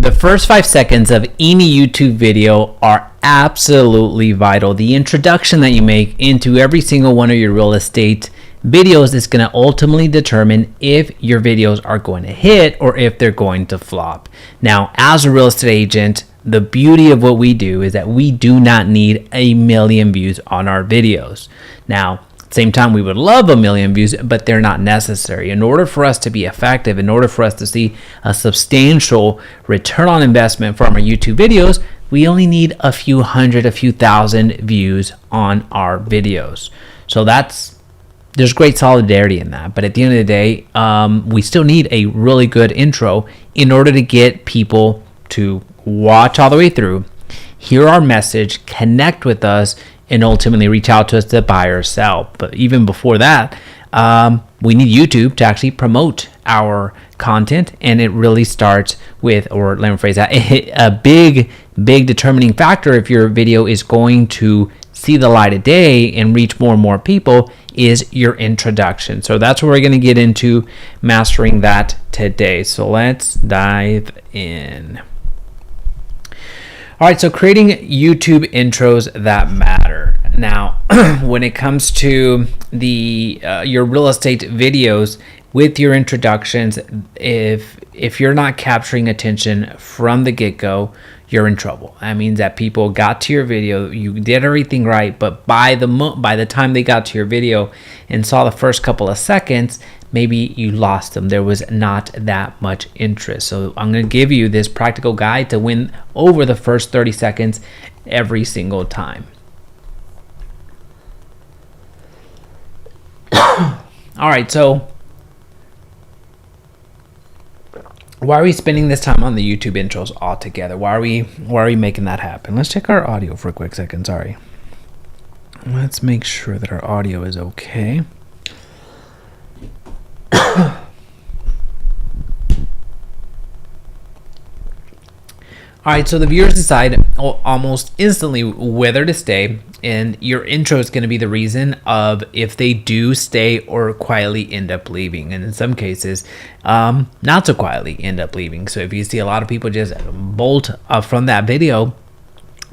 The first 5 seconds of any YouTube video are absolutely vital. The introduction that you make into every single one of your real estate videos is going to ultimately determine if your videos are going to hit or if they're going to flop. Now, as a real estate agent, the beauty of what we do is that we do not need 1 million views on our videos. Now, same time, we would love 1 million views, but they're not necessary. In order for us to be effective, in order for us to see a substantial return on investment from our YouTube videos, we only need a few hundred, a few thousand views on our videos. So there's great solidarity in that. But at the end of the day, we still need a really good intro in order to get people to watch all the way through, hear our message, connect with us, and ultimately reach out to us to buy or sell. But even before that, we need YouTube to actually promote our content, and it really starts with, or let me phrase that, a big determining factor if your video is going to see the light of day and reach more and more people is your introduction. So that's what we're going to get into, mastering that today. So let's dive in. All right, so creating YouTube intros that matter. Now, when it comes to your real estate videos with your introductions, if you're not capturing attention from the get-go, you're in trouble. That means that people got to your video, you did everything right, but by the time they got to your video and saw the first couple of seconds, maybe you lost them. There was not that much interest. So I'm going to give you this practical guide to win over the first 30 seconds every single time. All right, so why are we spending this time on the YouTube intros altogether? Why are we making that happen? Let's check our audio for a quick second. Sorry. Let's make sure that our audio is okay. All right, so the viewers decide almost instantly whether to stay, and your intro is going to be the reason of if they do stay or quietly end up leaving. And in some cases, not so quietly end up leaving. So if you see a lot of people just bolt from that video,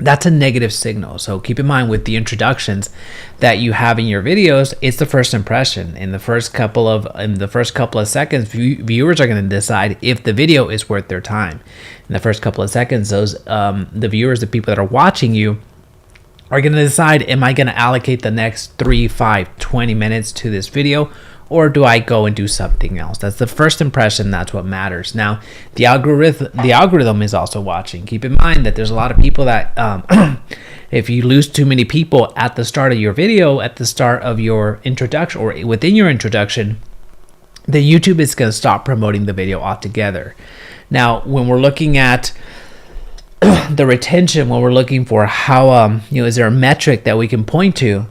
that's a negative signal. So keep in mind with the introductions that you have in your videos, it's the first impression. In the first couple of seconds, viewers are going to decide if the video is worth their time. In the first couple of seconds, the viewers, the people that are watching you, are going to decide, am I going to allocate the next 3, 5, 20 minutes to this video, or do I go and do something else? That's the first impression. That's what matters. Now, the algorithm is also watching. Keep in mind that there's a lot of people that, if you lose too many people at the start of your video, at the start of your introduction, or within your introduction, then YouTube is going to stop promoting the video altogether. Now, when we're looking at the retention, when we're looking for how, is there a metric that we can point to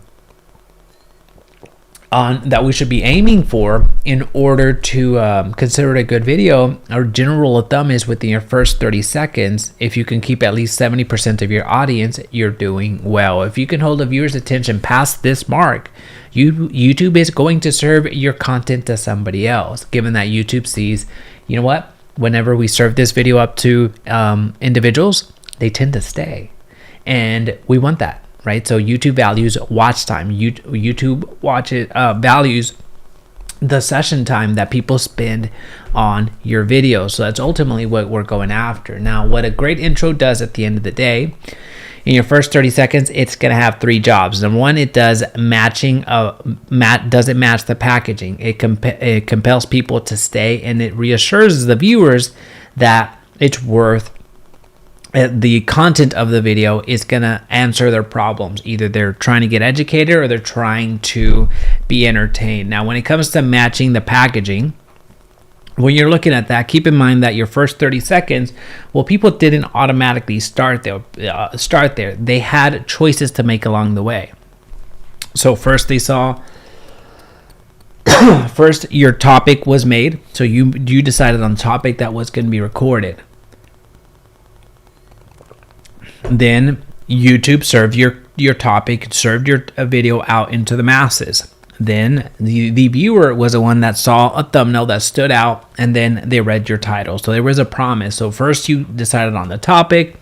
that we should be aiming for in order to consider it a good video? Our general rule of thumb is within your first 30 seconds, if you can keep at least 70% of your audience, you're doing well. If you can hold the viewer's attention past this mark, YouTube is going to serve your content to somebody else, given that YouTube sees, you know what, whenever we serve this video up to individuals, they tend to stay. And we want that. Right? So YouTube values watch time. YouTube values the session time that people spend on your videos. So that's ultimately what we're going after. Now, what a great intro does at the end of the day, in your first 30 seconds, it's going to have 3 jobs. Number one, it does matching. Does it match the packaging? It compels people to stay, and it reassures the viewers that it's worth. The content of the video is going to answer their problems. Either they're trying to get educated or they're trying to be entertained. Now, when it comes to matching the packaging, when you're looking at that, keep in mind that your first 30 seconds, well, people didn't automatically start there. They had choices to make along the way. So first they saw, first your topic was made. So you decided on the topic that was going to be recorded. Then YouTube served your topic, served your video out into the masses. then the viewer was the one that saw a thumbnail that stood out, and then they read your title. So there was a promise. So first you decided on the topic,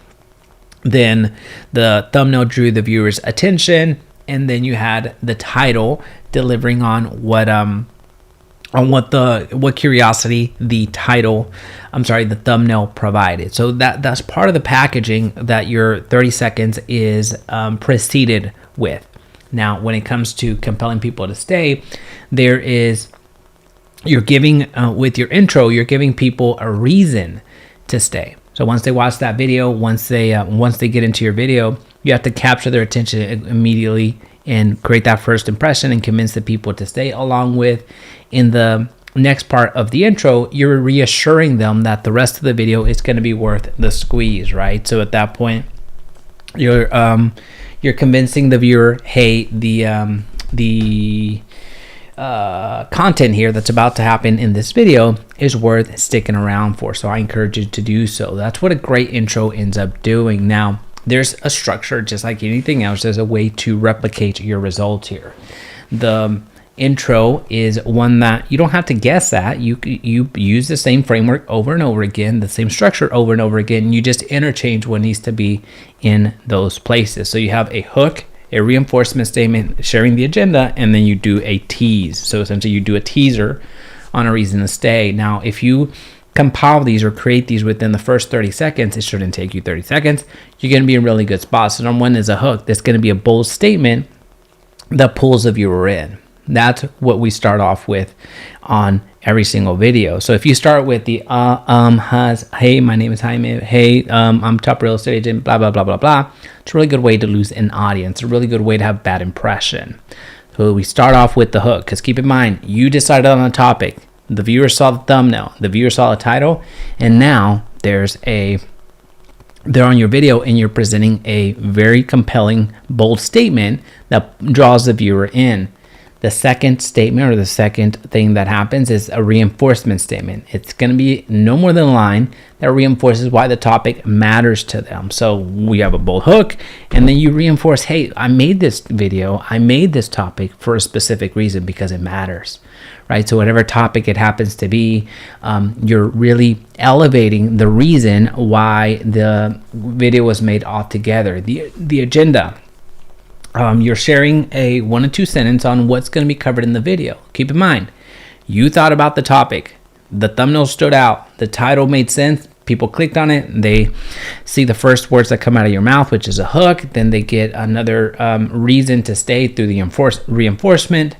then the thumbnail drew the viewer's attention, and then you had the title delivering on what curiosity the thumbnail provided. So that's part of the packaging that your 30 seconds is preceded with. Now, when it comes to compelling people to stay, you're giving with your intro, you're giving people a reason to stay. So once they watch that video, once they get into your video, you have to capture their attention immediately and create that first impression and convince the people to stay. Along with, in the next part of the intro, you're reassuring them that the rest of the video is going to be worth the squeeze, right? So at that point, you're convincing the viewer, hey, the content here that's about to happen in this video is worth sticking around for. So I encourage you to do so. That's what a great intro ends up doing. Now, there's a structure, just like anything else. There's a way to replicate your results here. The intro is one that you don't have to guess at. You use the same framework over and over again, the same structure over and over again. You just interchange what needs to be in those places. So you have a hook, a reinforcement statement, sharing the agenda, and then you do a tease. So essentially you do a teaser on a reason to stay. Now, if you compile these or create these within the first 30 seconds, it shouldn't take you 30 seconds. You're going to be in a really good spot. So number one is a hook. That's going to be a bold statement that pulls the viewer in. That's what we start off with on every single video. So if you start with the hey, my name is Jaime, hey, I'm top real estate agent, blah, blah, blah, blah, blah. It's a really good way to lose an audience, a really good way to have bad impression. So we start off with the hook, because keep in mind, you decided on a topic. The viewer saw the thumbnail, the viewer saw the title, and now they're on your video and you're presenting a very compelling, bold statement that draws the viewer in. The second statement, or the second thing that happens, is a reinforcement statement. It's going to be no more than a line that reinforces why the topic matters to them. So we have a bold hook, and then you reinforce, hey, I made this video, I made this topic for a specific reason, because it matters, right? So whatever topic it happens to be, you're really elevating the reason why the video was made altogether. The agenda. You're sharing a 1 to 2 sentence on what's going to be covered in the video. Keep in mind, you thought about the topic. The thumbnail stood out. The title made sense. People clicked on it. They see the first words that come out of your mouth, which is a hook. Then they get another reason to stay through the reinforcement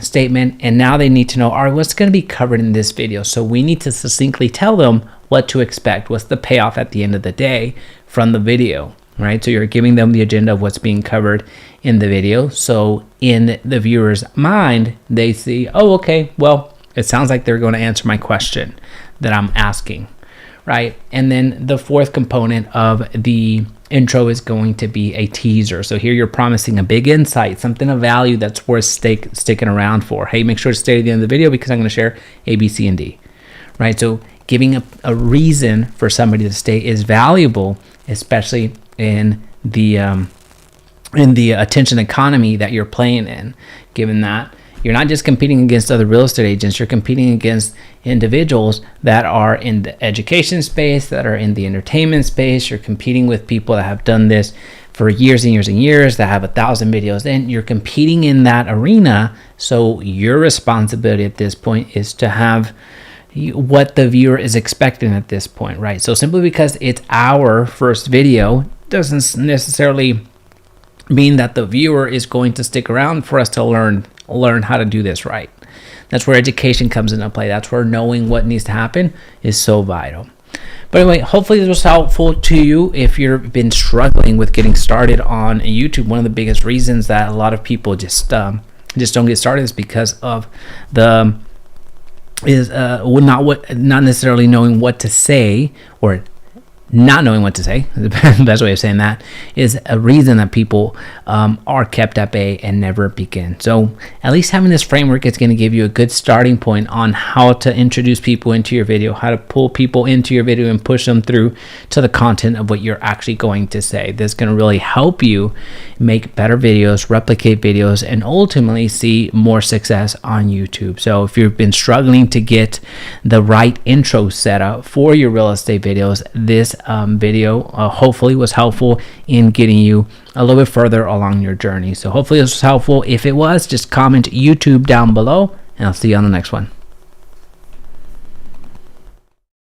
statement. And now they need to know, all right, what's going to be covered in this video? So we need to succinctly tell them what to expect. What's the payoff at the end of the day from the video? Right, so you're giving them the agenda of what's being covered in the video. So in the viewer's mind, they see, oh, okay, well, it sounds like they're going to answer my question that I'm asking, right? And then the fourth component of the intro is going to be a teaser. So here you're promising a big insight, something of value that's worth sticking around for. Hey, make sure to stay to the end of the video because I'm going to share A, B, C, and D, right? So giving a reason for somebody to stay is valuable, especially in the attention economy that you're playing in, given that you're not just competing against other real estate agents, you're competing against individuals that are in the education space, that are in the entertainment space. You're competing with people that have done this for years and years and years, that have 1,000 videos in. You're competing in that arena. So your responsibility at this point is to have what the viewer is expecting at this point, right? So simply because it's our first video doesn't necessarily mean that the viewer is going to stick around for us to learn how to do this right. That's where education comes into play. That's where knowing what needs to happen is so vital. But anyway, hopefully this was helpful to you. If you've been struggling with getting started on YouTube, one of the biggest reasons that a lot of people just don't get started is because of not necessarily knowing what to say, or not knowing what to say, the best way of saying that, is a reason that people are kept at bay and never begin. So at least having this framework is going to give you a good starting point on how to introduce people into your video, how to pull people into your video and push them through to the content of what you're actually going to say. This is going to really help you make better videos, replicate videos, and ultimately see more success on YouTube. So if you've been struggling to get the right intro setup for your real estate videos, this video hopefully was helpful in getting you a little bit further along your journey. So hopefully this was helpful. If it was, just comment YouTube down below, and I'll see you on the next one.